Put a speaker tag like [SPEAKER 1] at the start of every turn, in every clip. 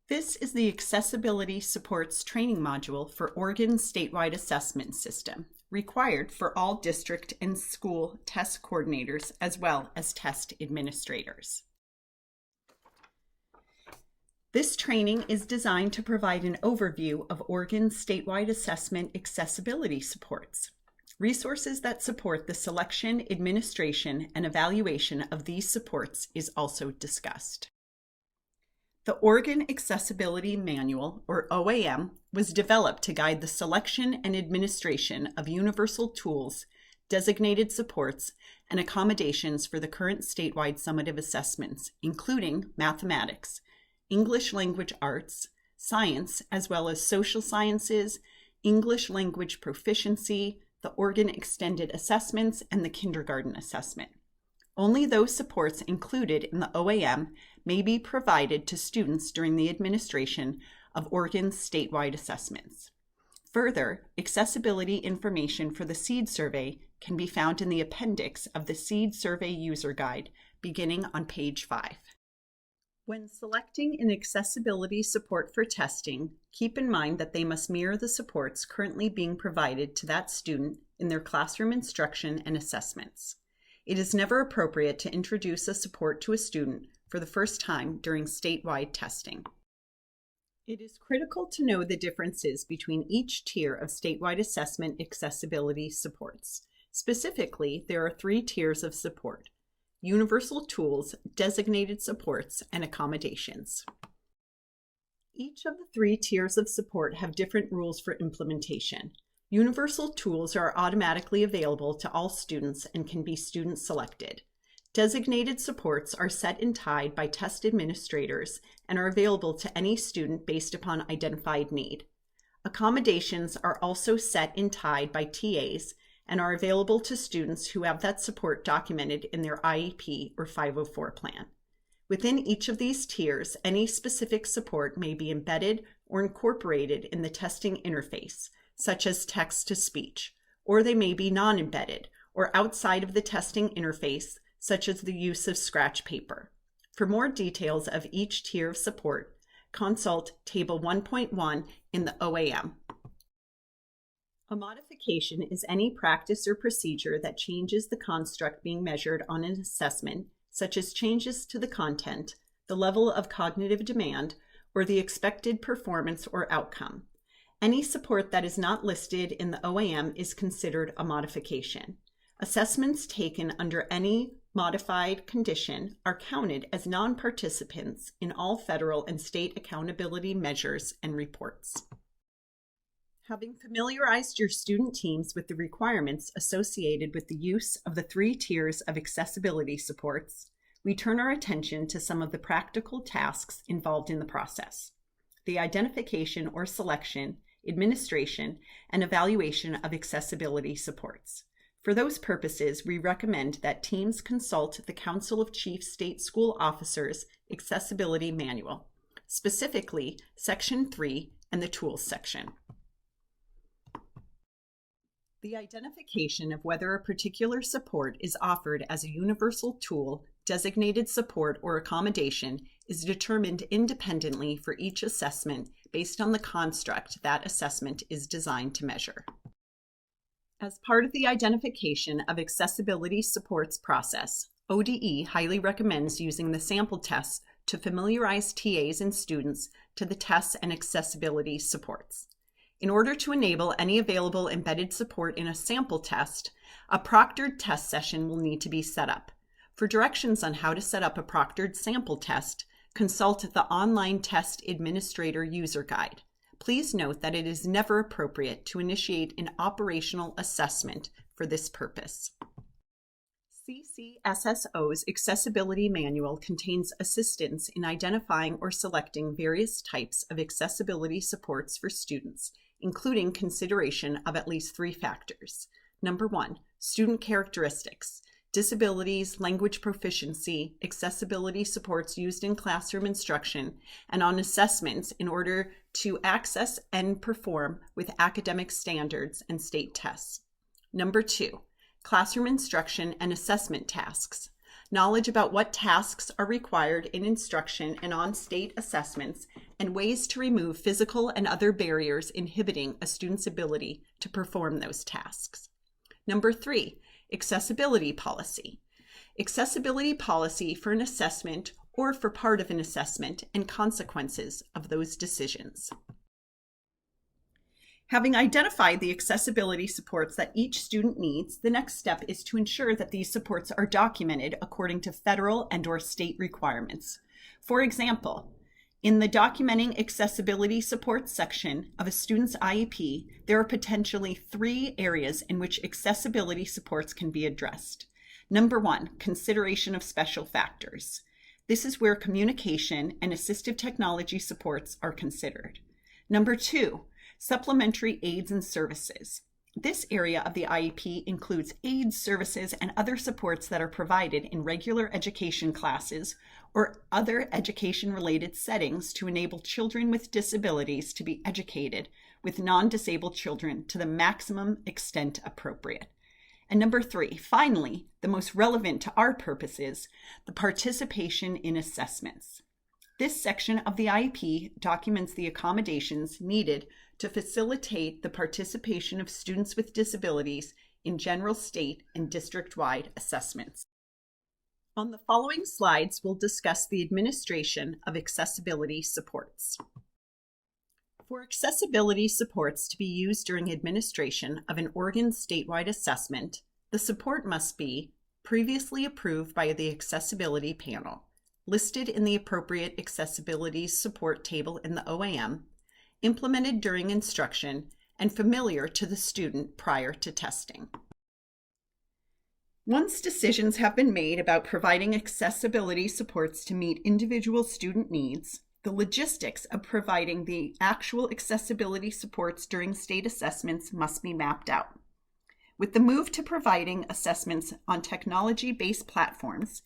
[SPEAKER 1] This is the Accessibility Supports Training Module for Oregon's statewide assessment system, required for all district and school test coordinators as well as test administrators. This training is designed to provide an overview of Oregon's statewide assessment accessibility supports. Resources that support the selection, administration, and evaluation of these supports is also discussed. The Oregon Accessibility Manual, or OAM, was developed to guide the selection and administration of universal tools, designated supports, and accommodations for the current statewide summative assessments, including mathematics, English language arts, science, as well as social sciences, English language proficiency, the Oregon Extended Assessments, and the Kindergarten Assessment. Only those supports included in the OAM may be provided to students during the administration of Oregon's statewide assessments. Further, accessibility information for the SEED survey can be found in the appendix of the SEED survey user guide, beginning on page 5. When selecting an accessibility support for testing, keep in mind that they must mirror the supports currently being provided to that student in their classroom instruction and assessments. It is never appropriate to introduce a support to a student for the first time during statewide testing. It is critical to know the differences between each tier of statewide assessment accessibility supports. Specifically, there are 3 tiers of support: universal tools, designated supports, and accommodations. Each of the 3 tiers of support have different rules for implementation. Universal tools are automatically available to all students and can be student selected. Designated supports are set and tied by test administrators and are available to any student based upon identified need. Accommodations are also set and tied by TAs and are available to students who have that support documented in their IEP or 504 plan. Within each of these tiers, any specific support may be embedded or incorporated in the testing interface, such as text-to-speech, or they may be non-embedded or outside of the testing interface, such as the use of scratch paper. For more details of each tier of support, consult Table 1.1 in the OAM. A modification is any practice or procedure that changes the construct being measured on an assessment, such as changes to the content, the level of cognitive demand, or the expected performance or outcome. Any support that is not listed in the OAM is considered a modification. Assessments taken under any modified condition are counted as non-participants in all federal and state accountability measures and reports. Having familiarized your student teams with the requirements associated with the use of the 3 tiers of accessibility supports, we turn our attention to some of the practical tasks involved in the process: the identification or selection, administration, and evaluation of accessibility supports. For those purposes, we recommend that teams consult the Council of Chief State School Officers Accessibility Manual, specifically Section 3 and the Tools section. The identification of whether a particular support is offered as a universal tool, designated support, or accommodation is determined independently for each assessment based on the construct that assessment is designed to measure. As part of the identification of accessibility supports process, ODE highly recommends using the sample tests to familiarize TAs and students to the tests and accessibility supports. In order to enable any available embedded support in a sample test, a proctored test session will need to be set up. For directions on how to set up a proctored sample test, consult the Online Test Administrator User Guide. Please note that it is never appropriate to initiate an operational assessment for this purpose. CCSSO's Accessibility Manual contains assistance in identifying or selecting various types of accessibility supports for students, including consideration of at least 3 factors. Number 1, student characteristics, disabilities, language proficiency, accessibility supports used in classroom instruction, and on assessments in order to access and perform with academic standards and state tests. Number 2, classroom instruction and assessment tasks. knowledge about what tasks are required in instruction and on state assessments, and ways to remove physical and other barriers inhibiting a student's ability to perform those tasks. Number 3, accessibility policy. Accessibility policy for an assessment or for part of an assessment and consequences of those decisions. Having identified the accessibility supports that each student needs, the next step is to ensure that these supports are documented according to federal and/or state requirements. For example, in the Documenting Accessibility Supports section of a student's IEP, there are potentially 3 areas in which accessibility supports can be addressed. Number 1, consideration of special factors. This is where communication and assistive technology supports are considered. Number 2, supplementary aids and services. This area of the IEP includes aids, services, and other supports that are provided in regular education classes or other education-related settings to enable children with disabilities to be educated with non-disabled children to the maximum extent appropriate. And number 3, finally, the most relevant to our purposes, the participation in assessments. This section of the IEP documents the accommodations needed to facilitate the participation of students with disabilities in general state and district-wide assessments. On the following slides, we'll discuss the administration of accessibility supports. For accessibility supports to be used during administration of an Oregon statewide assessment, the support must be previously approved by the Accessibility Panel, listed in the appropriate accessibility support table in the OAM, implemented during instruction, and familiar to the student prior to testing. Once decisions have been made about providing accessibility supports to meet individual student needs, the logistics of providing the actual accessibility supports during state assessments must be mapped out. With the move to providing assessments on technology-based platforms,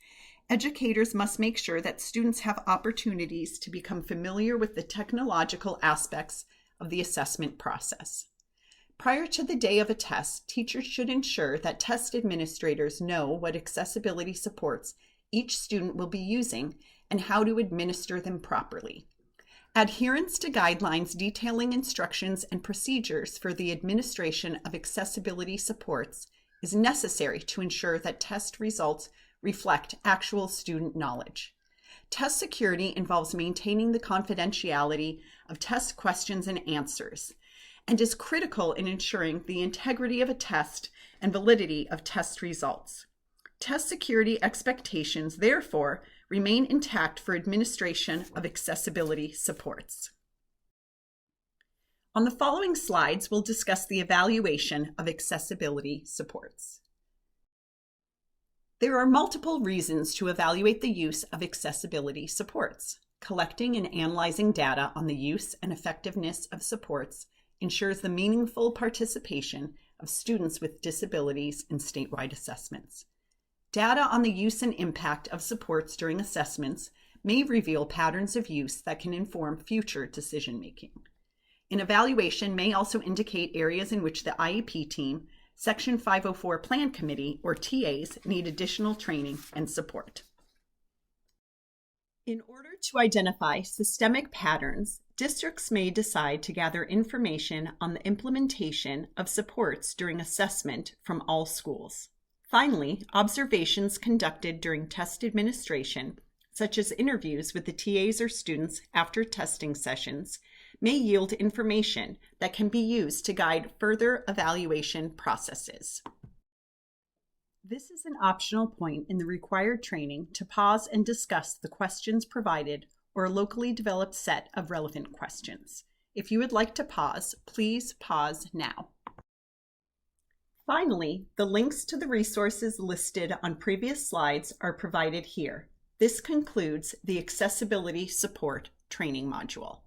[SPEAKER 1] educators must make sure that students have opportunities to become familiar with the technological aspects of the assessment process. Prior to the day of a test, teachers should ensure that test administrators know what accessibility supports each student will be using and how to administer them properly. Adherence to guidelines detailing instructions and procedures for the administration of accessibility supports is necessary to ensure that test results reflect actual student knowledge. Test security involves maintaining the confidentiality of test questions and answers, and is critical in ensuring the integrity of a test and validity of test results. Test security expectations, therefore, remain intact for administration of accessibility supports. On the following slides, we'll discuss the evaluation of accessibility supports. There are multiple reasons to evaluate the use of accessibility supports. Collecting and analyzing data on the use and effectiveness of supports ensures the meaningful participation of students with disabilities in statewide assessments. Data on the use and impact of supports during assessments may reveal patterns of use that can inform future decision-making. An evaluation may also indicate areas in which the IEP team, Section 504 Plan Committee, or TAs, need additional training and support. In order to identify systemic patterns, districts may decide to gather information on the implementation of supports during assessment from all schools. Finally, observations conducted during test administration, such as interviews with the TAs or students after testing sessions, may yield information that can be used to guide further evaluation processes. This is an optional point in the required training to pause and discuss the questions provided or a locally developed set of relevant questions. If you would like to pause, please pause now. Finally, the links to the resources listed on previous slides are provided here. This concludes the Accessibility Support training module.